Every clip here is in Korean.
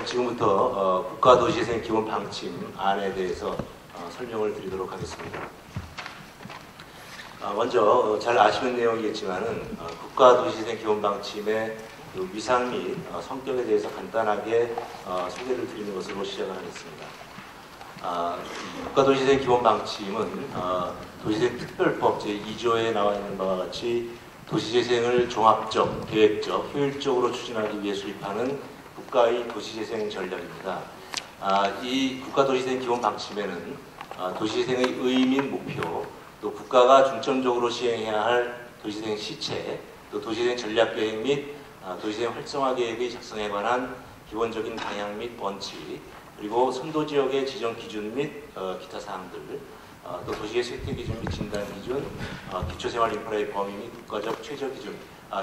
지금부터 국가도시재생 기본 방침 안에 대해서 설명을 드리도록 하겠습니다. 먼저 잘 아시는 내용이겠지만은 국가도시재생 기본 방침의 그 위상 및 성격에 대해서 간단하게 소개를 드리는 것으로 시작을 하겠습니다. 국가도시재생 기본 방침은 도시재생 특별법 제2조에 나와 있는 바와 같이 도시재생을 종합적, 계획적, 효율적으로 추진하기 위해 수립하는 국가의 도시재생 전략입니다. 이 국가도시재생 기본 방침에는 도시재생의 의의 및 목표, 또 국가가 중점적으로 시행해야 할 도시재생 시책, 또 도시재생 전략계획 및 도시재생 활성화 계획의 작성에 관한 기본적인 방향 및 원칙, 그리고 선도지역의 지정 기준 및 기타 사항들, 또 도시의 쇠퇴 기준 및 진단 기준, 기초생활 인프라의 범위 및 국가적 최저 기준,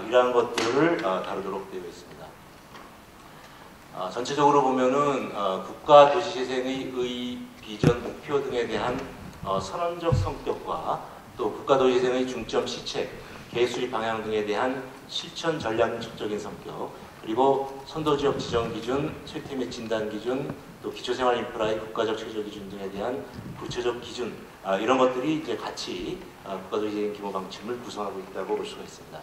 이러한 것들을 다루도록 되어 있습니다. 전체적으로 보면은 국가 도시재생의 의, 비전, 목표 등에 대한 선언적 성격과 또 국가 도시재생의 중점 시책, 계획 수립 방향 등에 대한 실천 전략적인 성격, 그리고 선도지역 지정 기준, 쇠퇴 및 진단 기준, 또 기초생활 인프라의 국가적 최저 기준 등에 대한 구체적 기준, 이런 것들이 이제 같이 국가도시재생 기본 방침을 구성하고 있다고 볼 수가 있습니다.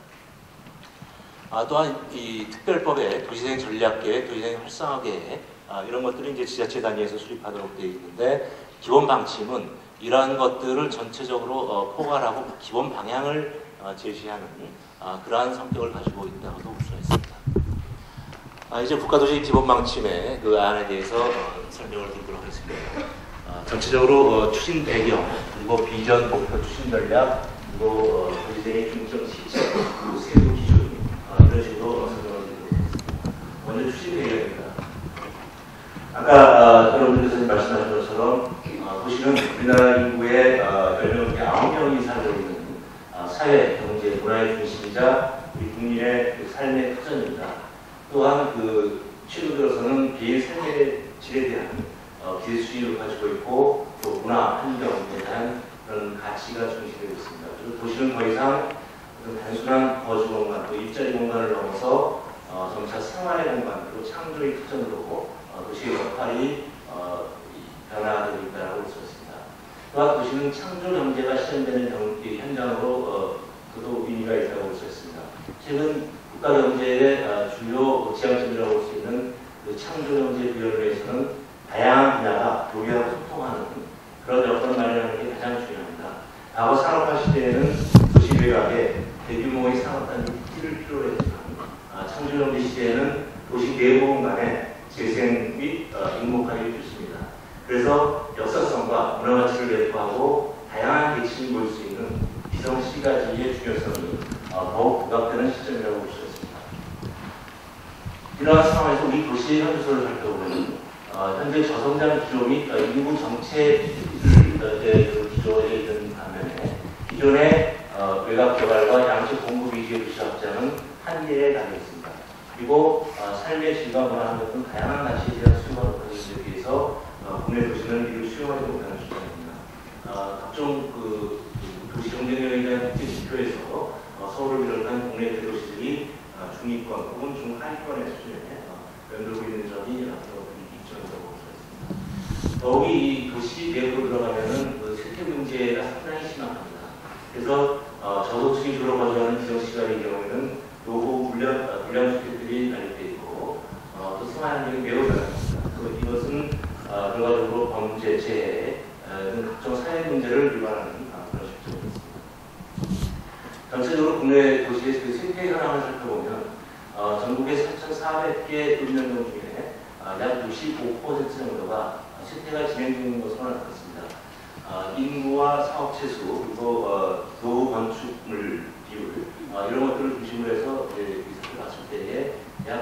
또한 이 특별법의 도시재생 전략계획, 도시재생 활성화 계획, 이런 것들이 이제 지자체 단위에서 수립하도록 되어 있는데, 기본 방침은 이러한 것들을 전체적으로 포괄하고 기본 방향을 제시하는 그러한 성격을 가지고 있다고도 볼 수가 있습니다. 이제 국가도시 기본 방침의 그 안에 대해서 설명을 드리도록 하겠습니다. 전체적으로 추진 배경, 그리고 비전, 목표, 추진 전략, 그리고 도시재생의 중점 시책, 그리고 세부 기준, 이런 식으로 설명을 드리도록 하겠습니다. 먼저 추진 배경입니다. 아까 여러분들께서 말씀하신 것처럼 도시는 우리나라 인구의 10명 중에 9명이 살고 있는 사회, 경제, 문화의 중심이자 우리 국민의 그 삶의 터전입니다. 또한 최근 들어서는 개인 삶의 질에 대한 기대수준을 가지고 있고, 또 문화, 환경에 대한 그런 가치가 중시되고 있습니다. 그리고 도시는 더 이상 단순한 거주 공간, 또 일자리 공간을 넘어서 점차 생활의 공간, 그리고 창조의 터전으로 도시의 역할이 변화되고 있다고 볼 수 있습니다. 또한 도시는 창조 경제가 실현되는 현장으로 그도 의미가 있다고 볼 수 있습니다. 최근 국가 경제의 주요 지향점이라고 볼 수 있는 창조 경제 구현을 위해서는 다양한 분야가 교류하고 소통하는 그런 여건을 마련하는 게 가장 중요합니다. 과거 산업화 시대에는 도시 외곽에 대규모의 산업단지 를 필요로 했지만, 창조 경제 시대에는 도시 내부 공간에 재생 및 인목화가 필수입니다. 그래서 역사성과 문화 가치를 내포하고 다양한 계층이 모일 수 있는 비성시가지의 중요성이 더욱 부각되는 시점이라고 볼 수 있습니다. 이러한 상황에서 우리 도시의 현주소를 살펴보면 현재 저성장 기조 및 인구 정체를 기조에 있는 반면에 기존의 외곽 개발과 양식 공급 위주의 도시 확장은 한계에 달려 있습니다. 그리고 삶의 질과 문화 같은 다양한 가치에 대한 수요가 높아지기 위해서 국내 도시는 이를 수용하지 못하는 수준입니다. 각종 도시 경쟁력에 대한 국제 지표에서 서울을 비롯한 국내 대도시들이 중위권 혹은 중하위권의 수준에 연돌고 있는 점이 이점이라고 볼 수 있습니다. 더욱이 이 도시 내부로 들어가면은 쇠퇴 문제가 상당히 심각합니다. 그래서 저소득층이 주로 거주하는 지정시가의 경우에는 노후 불량주택들이 난립되어 있고, 또 생활 환경이 매우 변합니다. 이것은 결과적으로 범죄, 재해 등 각종 사회 문제를 유발하는 그런 실정입니다. 전체적으로 국내 도시의 쇠퇴 현황을 살펴보면 전국의 3,400개 읍면동 중에 약 65% 정도가 쇠퇴가 진행 중인 것으로 나타났습니다. 인구와 사업 채수, 그리고 노후 건축물 비율, 이런 것들을 중심으로 해서 리스트를 봤을 때에 약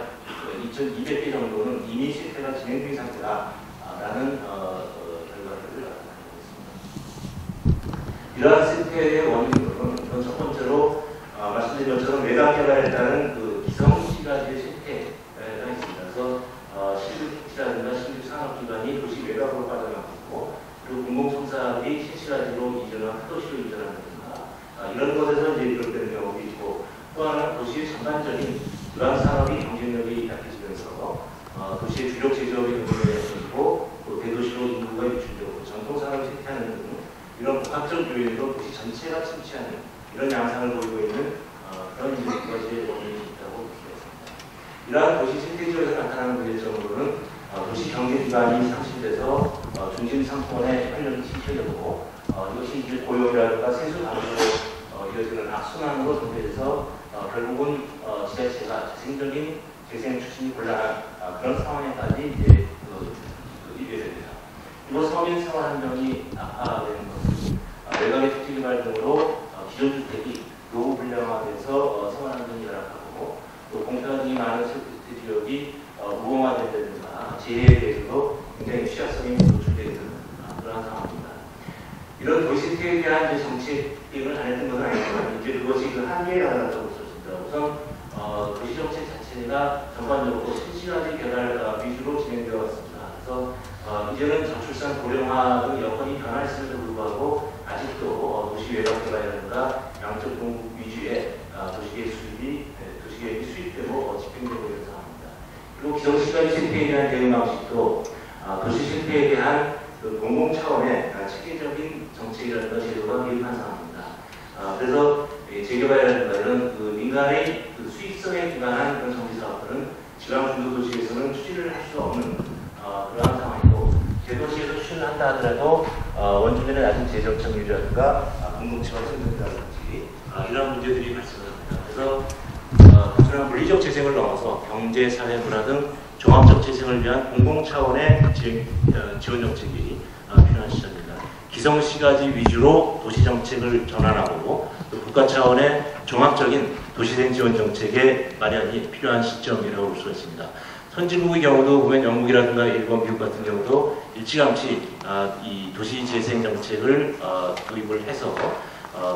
2,200개 정도는 이미 쇠퇴가 진행 중인 상태다라는 결과를 나타내고 있습니다. 이러한 쇠퇴의 원인으로는 첫 번째로 말씀드린 것처럼 외곽 개발에 따른 기성시가지의 쇠퇴가 있습니다. 그래서 신규택지라든가 신규 산업기관이 도시 외곽으로 빠져나가고, 그리고 공공청사업이 신시가지로 이전한 하도시로 이전한다든가, 이런 것에서 이제 비롯되는 경우도 있고, 또 하나는 도시의 전반적인 그러한 산업이 경쟁력이 약해지면서 도시의 주력 제조업이 늘어나고 또 대도시로 인구가 유출되고 전통산업이 쇠퇴하는 등 이런 복합적 요인으로 도시 전체가 침체하는 이런 양상을 보이고 있는 그런 두 가지의 원인이 있다고 볼 수가 있습니다. 이러한 도시 생태 지역에서 나타나는 문제점으로는 도시 경제 기반이 상실돼서 중심 상권의 활력이 침체되고 이것이 이제 고용이라든가 세수 방식으로 이어지는 악순환으로 전개돼서 결국은 지자체가 재생적인 재생 추진이 곤란한 그런 상황에까지 이제 이르게 됩니다. 그리고 서민 생활 환경이 악화되는 것은 외곽의 토지개발 등으로 기존 주택이 노후 불량화돼서 생활 환경이 열악하고 또 공사 등이 많은 주택 지역이 무공화된다든가 재해에 대해서도 굉장히 취약성이 노출되는 그런 상황입니다. 이런 도시생태에 대한 정책을 안 했던 건 아니지만 이제 그것이 그 한계에 다다랐다고 볼 수 있습니다. 우선 도시정책 자체가 전반적으로 신시가지 개발 위주로 진행되어 왔습니다. 그래서 이제는 저출산 고령화 등 여건이 변화했음에도 불구하고 아직도 도시 외곽 개발이라든가 양적 공급 위주의 도시계획이 수립되고 집행되고 있는 상황입니다. 그리고 기성시가지 생태에 대한 대응 방식도 도시 생태에 대한 공공 차원의 체계적인 정책이라든가 제도가 개입한 상황입니다. 그래서 재개발이라든가 이런 민간의 수익성에 기반한 그런 정비 사업들은 지방 중도도시에서는 추진을 할 수 없는 그러한 상황이고 대도시에서 추진을 한다 하더라도 원주민의 낮은 재정 청률이라든가 공동체가 생긴다든지 이런 문제들이 발생합니다. 그래서 단순한 물리적 재생을 넘어서 경제, 사회, 문화 등 종합적 재생을 위한 공공 차원의 지원 정책이 필요한 시점입니다. 기성시가지 위주로 도시 정책을 전환하고 또 국가 차원의 종합적인 도시생 지원 정책의 마련이 필요한 시점이라고 볼 수가 있습니다. 선진국의 경우도 보면 영국이라든가 일본, 미국 같은 경우도 일찌감치 이 도시 재생 정책을 도입을 해서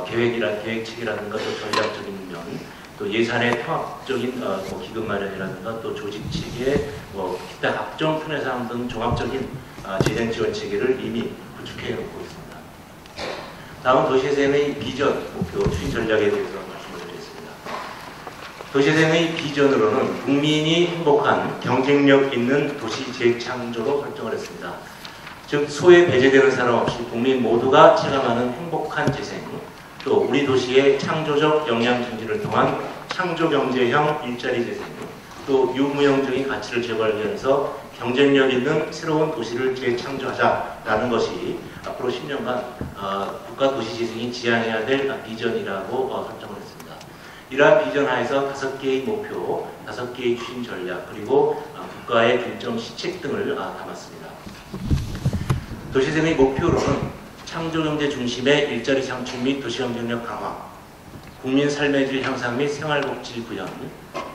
계획책이라든가 또 전략적인 면, 또 예산의 통합적인 기금 마련이라든가 또 조직 체계, 기타 각종 편의 사항 등 종합적인 재생 지원 체계를 이미 구축해 놓고 있습니다. 다음 도시재생의 비전, 목표, 추진 전략에 대해서 말씀을 드리겠습니다. 도시재생의 비전으로는 국민이 행복한 경쟁력 있는 도시 재창조로 설정을 했습니다. 즉 소외 배제되는 사람 없이 국민 모두가 체감하는 행복한 재생, 또 우리 도시의 창조적 역량 증진을 통한 창조경제형 일자리 재생, 또 유무형적인 가치를 재발견해서 경쟁력 있는 새로운 도시를 재창조하자라는 것이 앞으로 10년간 국가 도시재생이 지향해야 될 비전이라고 설정을 했습니다. 이러한 비전 하에서 5개의 목표, 5개의 추진 전략, 그리고 국가의 중점 시책 등을 담았습니다. 도시재생의 목표로는 창조경제 중심의 일자리 창출 및 도시경쟁력 강화, 국민 삶의 질 향상 및 생활복지 구현,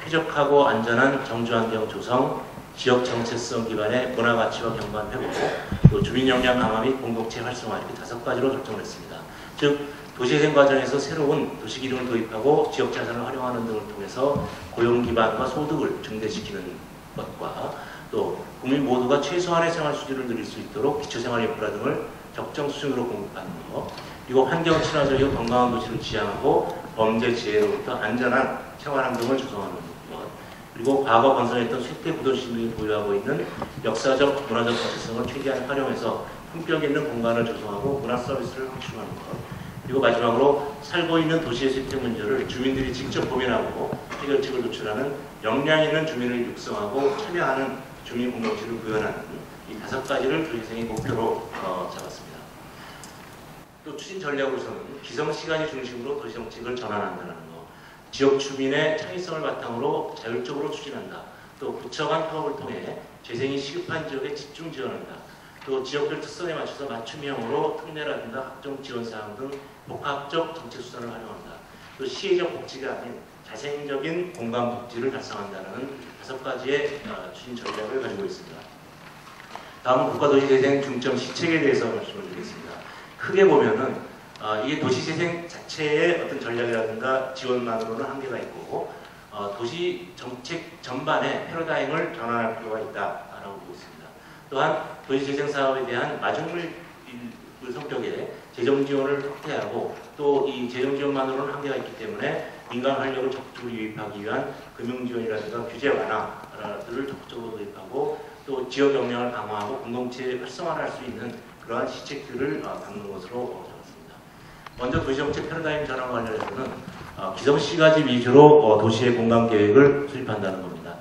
쾌적하고 안전한 정주환경 조성, 지역 정체성 기반의 문화가치와 경관 회복, 또 주민 역량 강화 및 공동체 활성화 이렇게 5가지로 설정을 했습니다. 즉 도시재생 과정에서 새로운 도시기능을 도입하고 지역 자산을 활용하는 등을 통해서 고용 기반과 소득을 증대시키는 것과 또 국민 모두가 최소한의 생활 수준을 누릴 수 있도록 기초생활 인프라 등을 적정 수준으로 공급하는 것, 그리고 환경 친화적이고 건강한 도시를 지향하고 범죄 지혜로부터 안전한 생활 환경을 조성하는 것, 그리고 과거 건설했던 쇠퇴 구도시민이 보유하고 있는 역사적 문화적 정체성을 최대한 활용해서 품격 있는 공간을 조성하고 문화 서비스를 확충하는 것, 그리고 마지막으로 살고 있는 도시의 쇠퇴 문제를 주민들이 직접 고민하고 해결책을 도출하는 역량 있는 주민을 육성하고 참여하는 주민 공동체를 구현하는 이 5가지를 도시재생의 목표로 잡았습니다. 또 추진 전략으로서는 기성시가지 중심으로 도시정책을 전환한다는 것, 지역 주민의 창의성을 바탕으로 자율적으로 추진한다. 또 구청 간 파업을 통해 재생이 시급한 지역에 집중 지원한다. 또 지역별 특성에 맞춰서 맞춤형으로 특례라든가 학종 지원사항 등 복합적 정책 수단을 활용한다. 또 시혜적 복지가 아닌 자생적인 공간 복지를 달성한다는 5가지의 추진 전략을 가지고 있습니다. 다음은 국가도시재생 중점 시책에 대해서 말씀을 드리겠습니다. 크게 보면은 이게 도시재생 자체의 어떤 전략이라든가 지원만으로는 한계가 있고 도시 정책 전반의 패러다임을 전환할 필요가 있다라고 보고 있습니다. 또한 도시재생 사업에 대한 마중물 성격의 재정 지원을 확대하고 또 이 재정 지원만으로는 한계가 있기 때문에 민간 활력을 적극적으로 유입하기 위한 금융 지원이라든가 규제 완화 인프라들을 적극적으로 도입하고 또 지역 역량을 강화하고 공동체 활성화를 할 수 있는 그러한 시책들을 담는 것으로 적었습니다. 먼저 도시정책 패러다임 전환과 관련해서는 기성시가지 위주로 도시의 공간 계획을 수립한다는 겁니다.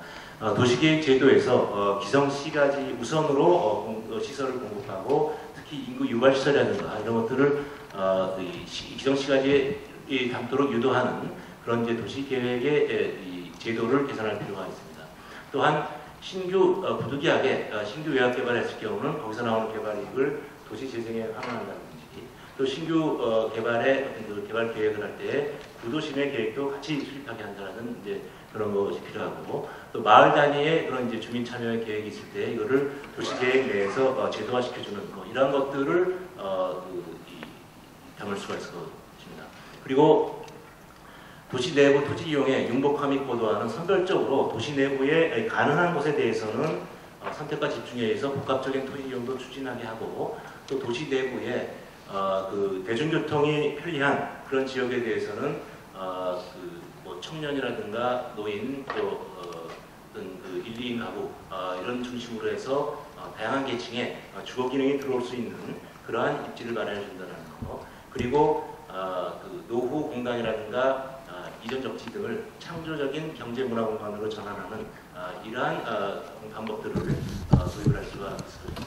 도시계획 제도에서 기성시가지 우선으로 시설을 공급하고 특히 인구 유발 시설이라든가 이런 것들을 기성시가지에 담도록 유도하는 그런 이제 도시계획의 제도를 개선할 필요가 있습니다. 또한 신규 부득이하게 신규 외곽 개발했을 경우는 거기서 나오는 개발이익을 도시 재생에 환원한다든지 또 신규 개발의 그 개발 계획을 할 때 구도심의 계획도 같이 수립하게 한다는 이제 그런 것이 필요하고 또 마을 단위의 그런 이제 주민 참여의 계획이 있을 때 이거를 도시 계획 내에서 제도화시켜주는 이러한 것들을 담을 수가 있을 것입니다. 그리고 도시 내부 토지 이용의 융복화 및 고도화는 선별적으로 도시 내부에 가능한 곳에 대해서는 선택과 집중에 의해서 복합적인 토지 이용도 추진하게 하고 또 도시 내부에 그 대중교통이 편리한 그런 지역에 대해서는 뭐 청년이라든가 노인 또 어떤 그 1, 2인 가구 이런 중심으로 해서 다양한 계층의 주거 기능이 들어올 수 있는 그러한 입지를 마련해 준다는 거. 그리고 그 노후 공간이라든가 이전 적지 등을 창조적인 경제 문화 공간으로 전환하는 이러한 방법들을 도입을 할 수가 있습니다.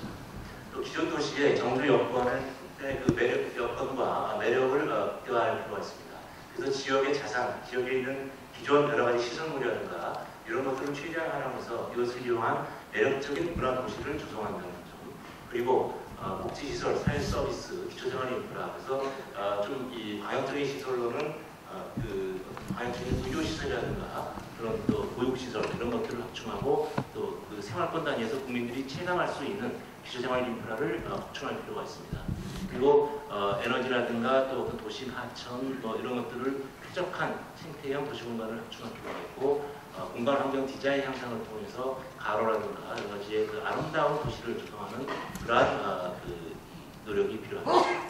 또 기존 도시의 정주 여건의 그 매력 여건과 매력을 극대화할 필요가 있습니다. 그래서 지역의 자산, 지역에 있는 기존 여러 가지 시설물이라든가 이런 것들을 최대한 활용해서 이것을 이용한 매력적인 문화 도시를 조성한다는 점. 그리고 복지시설, 사회 서비스, 기초생활 인프라. 그래서 좀 이 방역적인 시설로는 그 방역적인 의료시설이라든가 그런 또 보육시설 이런 것들을 확충하고 또 그 생활권 단위에서 국민들이 체감할 수 있는 기초생활 인프라를 확충할 필요가 있습니다. 그리고 에너지라든가 또 도심 하천 뭐 이런 것들을 쾌적한 생태형 도시공간을 확충할 필요가 있고 공간 환경 디자인 향상을 통해서 가로라든가 여러 가지의 그 아름다운 도시를 조성하는 그러한 그 노력이 필요합니다.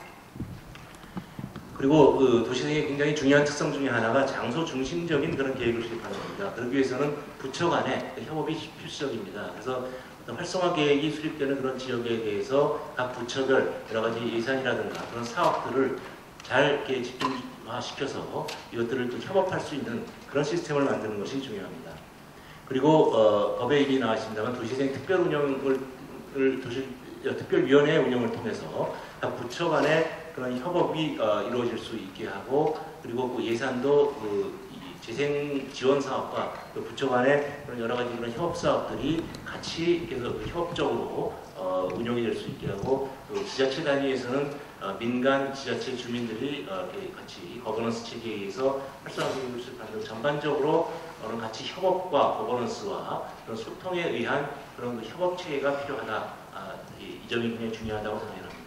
그리고 그 도시의 굉장히 중요한 특성 중에 하나가 장소 중심적인 그런 계획을 수립하는 겁니다. 그러기 위해서는 부처 간의 협업이 필수적입니다. 그래서 어떤 활성화 계획이 수립되는 그런 지역에 대해서 각 부처별 여러 가지 예산이라든가 그런 사업들을 잘 이렇게 집중화시켜서 이것들을 또 협업할 수 있는 그런 시스템을 만드는 것이 중요합니다. 그리고 법에 이미 나와 있습니다만 도시재생 특별위원회 운영을 통해서 각 부처 간의 그런 협업이 이루어질 수 있게 하고 그리고 그 예산도 그 재생 지원 사업과 그 부처 간의 그런 여러 가지 그런 협업 사업들이 같이 계속 협업적으로 운영이 될 수 있게 하고 또 지자체 단위에서는 민간 지자체 주민들이 같이 거버넌스 체계에 의해서 활성화 교육을 수립하는 전반적으로 같이 협업과 거버넌스와 그런 소통에 의한 그런 그 협업 체계가 필요하다. 이 점이 굉장히 중요하다고 생각합니다.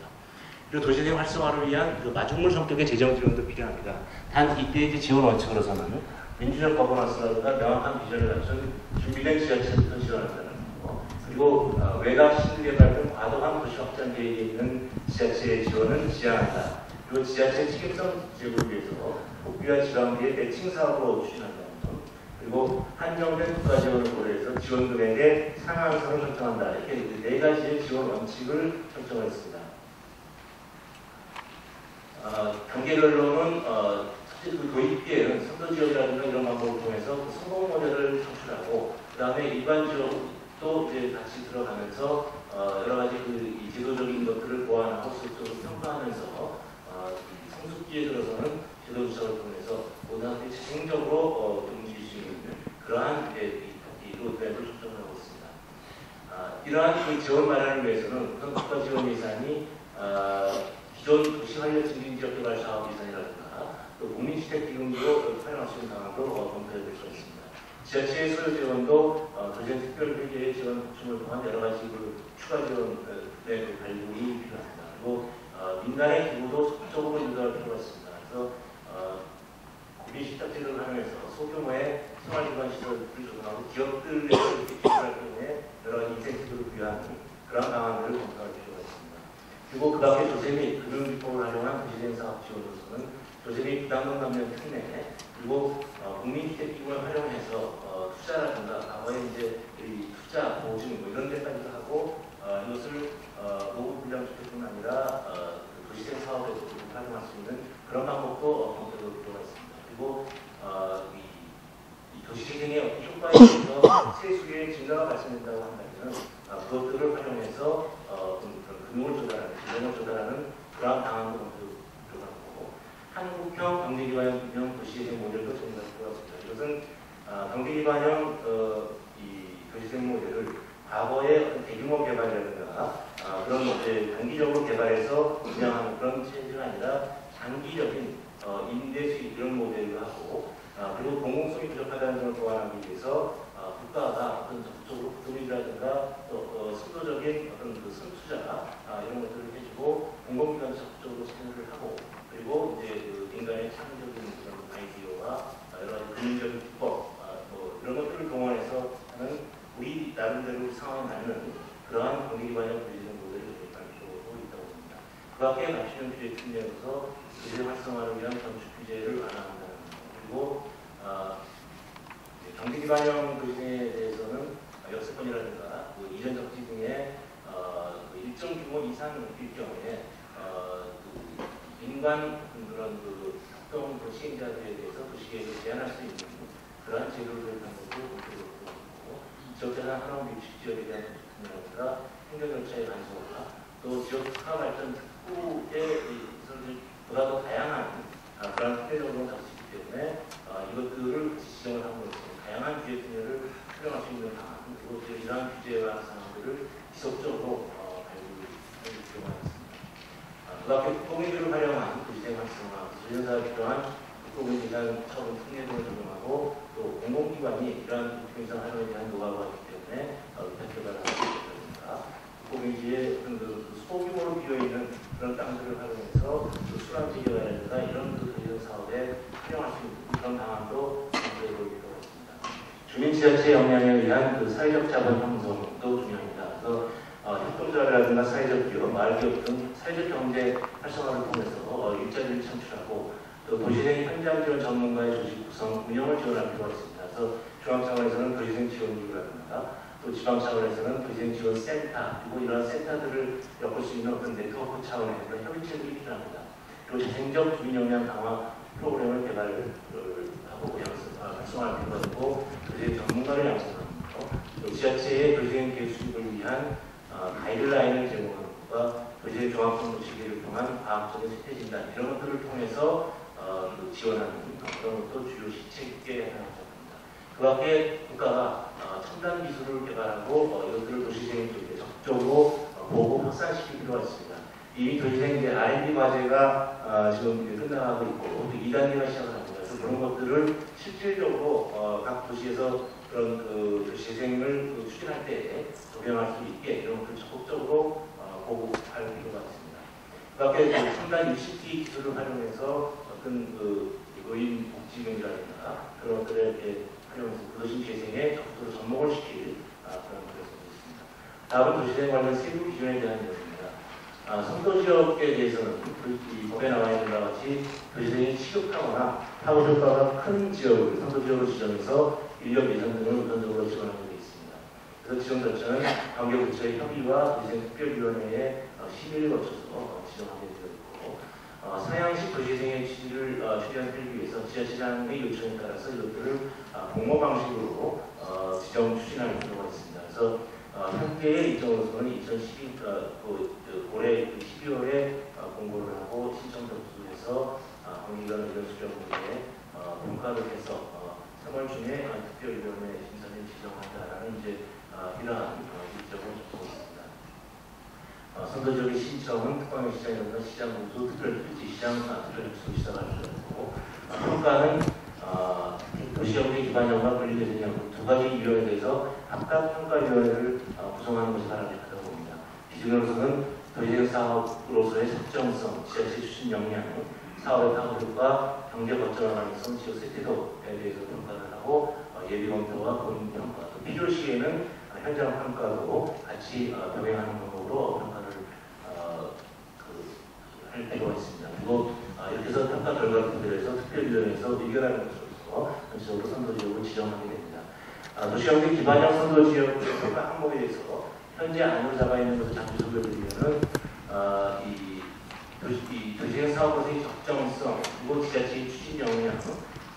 그리고 도시재생 활성화를 위한 그 마중물 성격의 재정 지원도 필요합니다. 단 이때 지원 원칙으로서는 민주적 거버넌스라든가 명확한 비전을 갖춘 준비된 지자체부터 지원한다는 거. 그리고 외곽 신개발 등 과도한 도시 확장 계획에 있는 지자체의 지원은 지양한다. 그리고 지자체 책임성 제고를 위해서 국비와 지방비의 매칭 사업으로 추진한다는 점. 그리고 한정된 국가 지원을 고려해서 지원 금액의 상한선을 설정한다. 이렇게 네 가지의 지원 원칙을 설정했습니다. 단계별로는 그 도입기에는 선도지역이라든가 이런 방법을 통해서 그 성공 모델을 창출하고 그 다음에 일반적으로 또 이제 같이 들어가면서 여러 가지 그 제도적인 것들을 보완하고 수적으로 평가하면서 성숙기에 들어서는 제도주사를 통해서 고등학교 재생적으로 움직일 수 있는 그러한 이 로드맵을 설정하고 있습니다. 이러한 그 지원 마련을 위해서는 우선 국가 지원 예산이 기존 도시환경 증진지역 개발 사업 예산이라든가 또 국민주택기금도 활용할 수 있는 방안도 검토해야 될 것 있습니다. 지자체의 소요 지원도 도시재생 특별회계의 지원 확충을 통한 여러 가지 그 추가 지원의 그 관리이 필요합니다. 그리고 민간의 기부도 적극적으로 유도할 필요가 있습니다. 그래서 국민주택제도를 활용해서 소규모의 생활기반 시설을 조성하고 기업들에서 이렇게 기부할 경우에 여러 가지 인센티브를 부여하는 그런 방안들을 검토할 필요가 있습니다. 그리고 그 밖에 조세 및 금융기법을 활용한 도시재생 사업 지원으로서는 조세 및 부담금 감면 특례 그리고 국민주택기금을 활용해서 투자라든가 과거에 이제 이 투자, 보증 뭐 이런 데까지도 하고 이것을 노후 불량주택뿐만 아니라 도시생 사업에도 활용할 수 있는 그런 방법도 검토되고 들어가 있습니다. 그리고 이 도시재생의 어떤 효과에 대해서 세수의 증가가 발생된다고 한다면 그것들을 활용해서 그런 금융을 조달하는, 재정을 조달하는 그러한 방안도 들어가는 거고, 한국형 경제기반형 도시재생 모델도 정리가 들어갔습니다. 이것은 경제기반형 이 도시재생 모델을 과거의 어떤 대규모 개발이라든가 그런 단기적으로 개발해서 운영하는 그런 체제가 아니라 장기적인 임대 수익 이런 모델을 하고, 그리고 공공성이 부족하다는 점을 보완하기 위해서 국가가 어떤 적극적으로 구독이라든가 또 선도적인 어떤 그 선투자 이런 것들을 해주고 공공기관도 적극적으로 참여를 하고, 그리고 이제 그 인간의 창의적인 그런 아이디어와 여러 가지 금융적인 기법 이런 것들을 동원해서 하는 우리 나름대로 상황에 맞는 그러한 경제기반형 도시재생 모델을 발표하고 있다고 봅니다. 그 밖에 맞춤형 규제 측면에서 규제 활성화를 위한 건축 규제를 완화한다는 것, 그리고 경제기반형 도시재생에 대해서는 역세권이라든가 이전 적지 등의 일정 규모 이상일 경우에 민간 그런 협동 시행자들에 대해서 도시계획을 제한할 수 있는 그러한 제도를 도입한 것도 목표로 보고, 지역재산 한원 유치 지역에 대한 조치라든가 행정 절차의 간소화, 또 지역 특화 발전 특구의 보다 더 다양한 그런 특례적으로 잡을 수 있기 때문에 이것들을 지정을 함으로써 다양한 규제 분야를 활용할 수 있는 방안, 그리고 이러한 규제와 상황들을 지속적으로 발굴할 필요가 있습니다. 그 밖에 국공유지를 활용한 도시재생 활성화, 도시사업이 필요한 국공유지단 처분 특례 등을 적용하고, 또 공공기관이 이러한 국공유지단 활용에 대한 노하우가 있기 때문에 개발을 하고 있습니다. 국공유지의 소규모로 비어있는 그런 땅들을 활용해서 수란지 개발이라든가 이런 도시재생 사업에 활용할 수 있는 그런 방안도 검토해 볼 필요가 있습니다. 주민지자체 역량에 의한 사회적 자본 형성도 중요합니다. 그래서 협동조합이라든가 사회적 기업, 마을기업 등 사회적 경제 활성화를 통해서 일자리를 창출하고, 또 도시재생 현장 지원 전문가의 조직 구성, 운영을 지원할 필요가 있습니다. 그래서 중앙 차원에서는 도시재생 지원기구라든가 또 지방 차원에서는 도시재생 지원 센터, 그리고 이러한 센터들을 엮을 수 있는 어떤 네트워크 차원의 그런 협의체들이 필요합니다. 그리고 재생적 주민 역량 강화 프로그램을 개발을 하고 활성화할 필요가 있고, 도시재생 전문가를 양성하는 것, 또 지자체의 도시재생 계획 수립을 위한 가이드라인을 제공하는 것과 도시재생 종합성 도시계획을 통한 과학적인 실태 진단 이런 것들을 통해서 지원하는 그런 것도 주요 시책의 하나라고 합니다. 그 밖에 국가가 첨단 기술을 개발하고 이것들을 도시재생 쪽에 적극적으로 보고 확산시킬 필요가 있습니다. 이미 도시재생 R&D 과제가 지금 끝나가고 있고 또 2단계가 시작을 합니다. 그래서 그런 것들을 실질적으로 각 도시에서 그런 도시재생을 추진할 때 적용할 수 있게 이런 것을 적극적으로 보고할 필요가 있습니다. 그 밖에 첨단 UCT 기술을 활용해서 어떤 노인 복지금이라든가 그런 것들을 활용해서 도시 재생에 적극적으로 접목을 시킬 그런 계획이 있습니다. 다음은 도시재생 관련 세부 기준에 대한 내용입니다. 선도지역에 대해서는 이 법에 나와 있는 것과 같이 도시재생이 시급하거나 파급 효과가 큰 지역을 선도지역으로 지정해서 인력 예산 등을 우선적으로 지원하게 되어 있습니다. 그래서 지정 절차는 관계부처의 협의와 도시재생 특별위원회의 심의를 거쳐서 지정하게 되어 있고, 상향식 도시재생의 취지를 추진하기 위해서 지자체장의 요청에 따라서 이것들을 공모 방식으로 지정 추진할 필요가 있습니다. 그래서 현재의 일정으로서는 2012 올해 12월에 공고를 하고 신청 접수해서 관계기관 의견 수정 문제에 평가를 해서 3월 중에 특별위원회 심사를 지정한다라는 이러한 일정을 적고 있습니다. 선도지역의 신청은 특방의 시장이라든가 시장 공수, 특별시장, 특별특수 시장을 하고, 평가는 도시경제 기반형과 분리대전형 두 가지 유형에 대해서 각각 평가위원회를 구성하는 것이 바람직하다고 봅니다. 기준으로서는 도시재생 사업으로서의 적정성, 지자체 추진 역량, 사업의 파급효과, 경제 거점화 가능성, 지역 세태도에 대해서 평가를 하고, 예비 검토와 본인 평가, 또 필요 시에는 현장 평가도 같이 병행하는 방법으로 평가를 할 필요가 있습니다. 그리고 이렇게 해서 평가 결과를 분별해서 특별위원회에서 의결하는 것으로서 전체적으로 선도지역을 지정하게 됩니다. 도시경제 기반형 선도 지역 평가 항목에 대해서 현재 안으로 잡아 있는 것을 잠시 소개드리면은 이 도시경 사업의 적정성, 그리고 지자체의 추진 역량,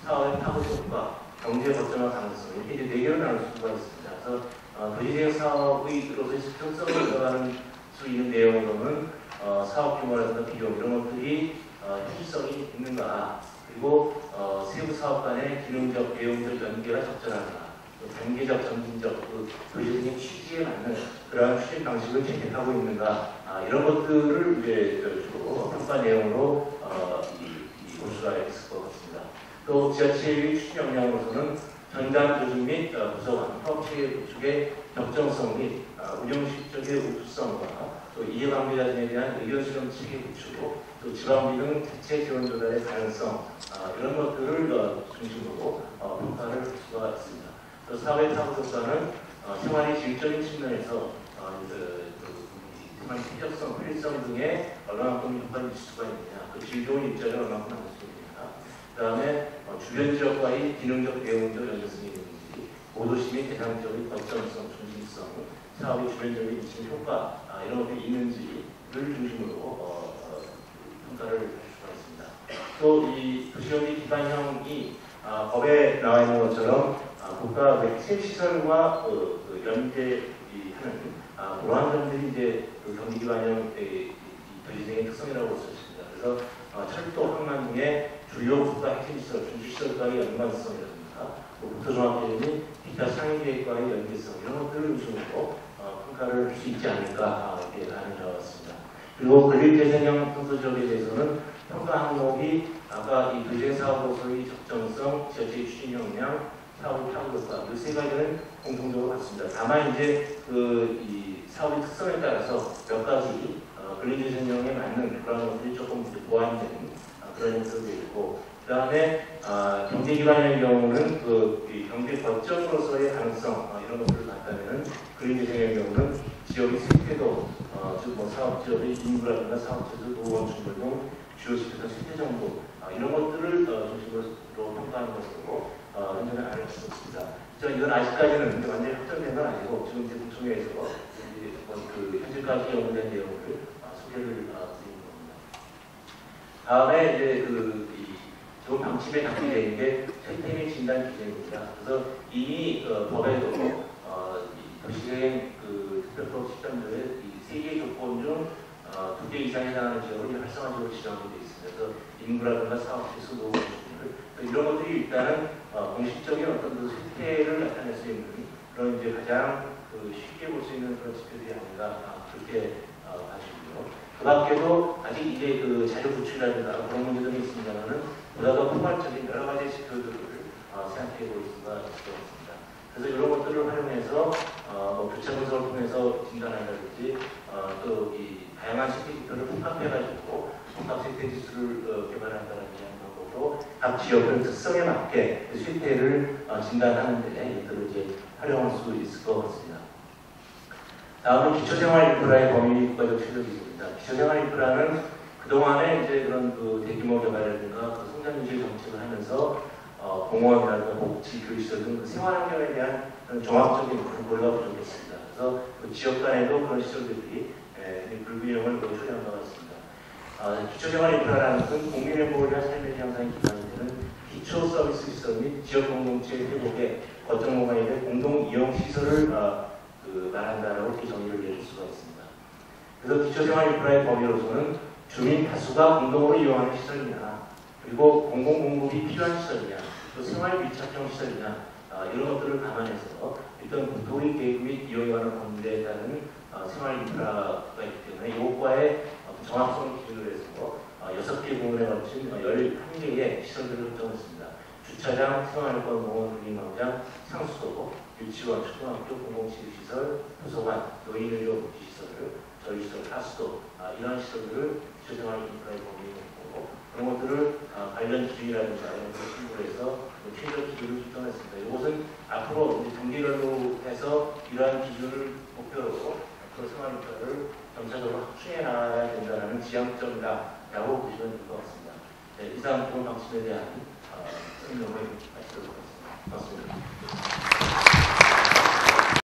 사업의 타고성과 경제 발전화 가능성 이렇게 이제 4개로 나눌 수가 있습니다. 그래서 도시경 사업의 실효성을 들어가는 수 있는 내용으로는 사업 규모라든가 비용 이런 것들이 현실성이 있는가, 그리고 세부 사업 간의 기능적, 내용적 연계가 적절한가, 단계적, 점진적, 도시적인 취지에 맞는 그러한 추진 방식을 채택하고 있는가, 이런 것들을 이제 주로 평가 내용으로 볼 수가 있을 것 같습니다. 또 지자체의 추진 역량으로서는 전담 조직 및 부서관, 사업체계 구축의 적정성 및 운영 실적의 우수성과 또 이해관계자 등에 대한 의견 수렴 체계 구축, 또 지방비 등 대체 지원 조달의 가능성, 이런 것들을 중심으로 평가를 할 수가 있습니다. 또 사회 타고효과는 생활의 질적인 측면에서 생활의 필요성, 편리성 등에 얼마만큼 효과를 미칠 수가 있느냐, 그 질 좋은 일자리를 얼마만큼 만들 수 있느냐, 그 다음에 주변 지역과의 기능적, 내용적 연결성이 있는지, 모도시 및 대상 지역의 거점성, 중심성, 사업의 주변적인 미치는 효과, 이런 것들이 있는지를 중심으로 평가를 할 수가 있습니다. 또 이 도시경제 기반형이 법에 나와 있는 것처럼 국가 핵심시설과 연계하는 그러한 점들이 이제 경제 기반형 도시생의 특성이라고 볼 수 있습니다. 그래서 철도, 항만 등의 주요 국가 핵심시설, 중주시설과의 연관성이라든가 국토종합계획 및 기타 상위계획과의 연계성 이런 것들을 중심으로 평가를 할 수 있지 않을까 이렇게 나누어졌습니다. 그리고 근립재생형 선도지역에 대해서는 평가 항목이 아까 이 도시행 사업으로서의 적정성, 지자체의 추진 역량, 사업의 타고효과 이 세 가지는 공통적으로 같습니다. 다만 이제 이 사업의 특성에 따라서 몇 가지 근립재생형에 맞는 그런 것들이 조금 보완된 그런 형태로 되어 있고, 그 다음에 경제 기반의 경우는 이 경제 거점으로서의 가능성 이런 것들을 갖다면 근립재생의 경우는 지역의 생태도 즉 사업 지역의 인구라든가 사업 지역 노원 건축물 등 주요 지표적 생태 정도 이런 것들을 중심으로 평가하는 것으로 현재는 알고 있습니다. 이건 아직까지는 완전히 확정된 건 아니고 지금 이제 국토부에서 현재까지 연구된 내용을 소개를 드리는 겁니다. 다음에 이제 좋은 방침에 담겨져 있는 게 쇠퇴미 진단 기준입니다. 그래서 이미 법에도 도시행 특별법 10단조에 3개의 조건 중 2개 이상에 해당하는 지역을 활성화적으로 지정하게 되어 있습니다. 그래서 인구라든가 사업, 시설, 노후 이런 것들이 일단은 공식적인 어떤 쇠퇴를 나타낼 수 있는 그런 이제 가장 쉽게 볼 수 있는 그런 지표들이 아닌가 그렇게 봐주시고요. 그 밖에도 아직 이제 자료 구출이라든가 그런 문제들이 있습니다만은 보다 더 포괄적인 여러 가지 지표들을 생각해 볼 수가 있을 것 같습니다. 그래서 이런 것들을 활용해서 교차 분석을 통해서 진단한다든지 또 이 다양한 쇠퇴 지표를 통합해가지고 통합 쇠퇴 지수를 개발한다는 방법으로 각 지역별 특성에 맞게 쇠퇴를 진단하는 데 이들을 이제 활용할 수 있을 것 같습니다. 다음은 기초생활 인프라의 범위 국가적 최저기준입니다. 기초생활 인프라는 그동안에 이제 그런 대규모 개발이라든가 성장 유지 정책을 하면서 공원이라든가 복지, 교육시설 등 생활 환경에 대한 종합적인 고려가 부족했습니다. 그래서 지역 간에도 그런 시설들이 불균형을 초래한 것 같습니다. 기초생활 인프라라는 것은 국민의 보호를 위한 삶의 향상에 기반이 되는 기초 서비스 시설 및 지역 공동체의 회복에 거점 공간에 대한 공동 이용 시설을 말한다라고 이렇게 정의를 내릴 수가 있습니다. 그래서 기초생활 인프라의 범위로서는 주민 다수가 공동으로 이용하는 시설이냐, 그리고 공공공급이 필요한 시설이냐, 또 생활 밀착형 시설이냐, 이런 것들을 감안해서 일단 도입 계획 및 이용에 관한 법률에 따른 생활 인프라가 있기 때문에 이것과의 정확성 기준으로 해서 6개 부문에 걸친 11개의 시설들을 설정했습니다. 주차장, 생활권, 공원, 분리광장, 상수도, 유치원, 초등학교, 공공체육시설, 도서관, 노인의료 복지시설, 저희시설, 하수도 이러한 시설들을 기초생활 인프라의 범위에 놓고 그런 것들을 관련 기준이라든가 이런 것을 신고를 해서 최저 기준을 설정했습니다. 이것은 앞으로 단계별로 해서 이러한 기준을 목표로 앞으로 생활 인프라를 점차적으로 확충해 나가야 된다는 지향점이라고 보시면 될 것 같습니다. 네, 이상 좋은 방침에 대한 설명을 마치도록 하겠습니다. 고맙습니다.